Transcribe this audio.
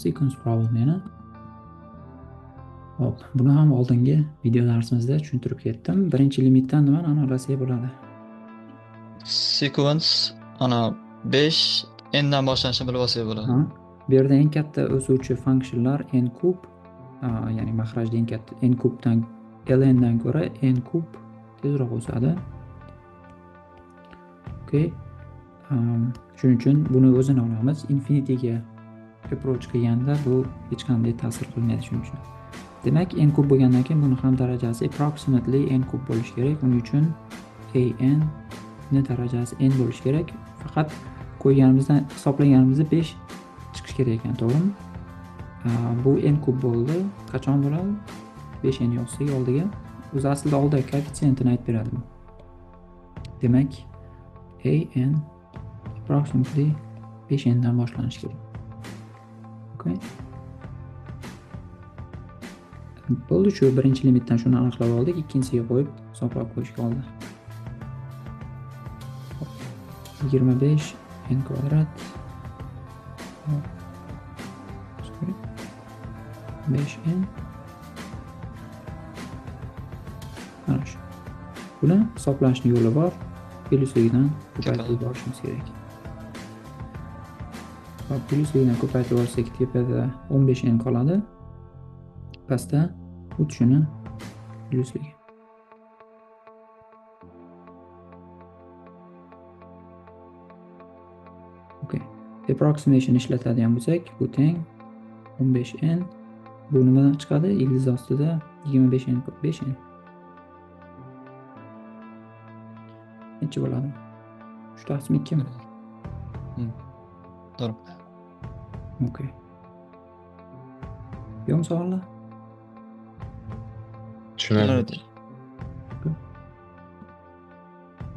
sequence problem yana. Hop, buni ham oldingi video darsimizda tushuntirib ketdim. Birinchi limitdan nimani aniqlasak bo'ladi? Sequence ana 5 n'dan boshlanishini bilib olsak bo'ladi. Ha, bu yerda eng katta o'suvchi funksiyonlar n kub, ya'ni mahrajda eng katta n kubdan ln dan ko'ra n kub tezroq o'sadi. Okey. Shuning uchun buni o'zini olamiz. Infinityga approach qilganda bu hech qanday ta'sir qilmaydi shuning uchun. Demak, n kub bo'lgandan keyin buni ham darajasi approximately n kub bo'lishi kerak. Uning uchun an ni darajasi n bo'lishi kerak. Faqat qo'yganimizdan hisoblaganimizda 5 chiqish kerak ekan, to'g'rimi? Bu n kub bo'ldi. Qachon bo'ladi? 5n yozsak oldiga. O'zi aslida oldi koeffitsiyentini aytib beradi bu. Demak, an approximately 5n dan boshlanishi kerak. Okay. Bo'ldi, shu birinchi limitdan shuni aniqlab oldik, ikkinchisiga qo'yib hisoblab qo'yish qoldi. 25 n kvadrat 5n. Mana shu. Buni hisoblashning yo'li bor. Plyusligidan ko'paytirib borishimiz kerak. Plyusligidan ko'paytirib borsak tepada 15n qoladi. Pastda o'tishini plyusligi. Okay. Approximation ishlatadigan bo'lsak, bu teng 15n. Bu nimadan chiqadi? Ildiz ostida 25n 5n. Necha bo'ladi? 3/2 mi? To'g'ri. Okay. Yo'qmi savollar? Tushunarli.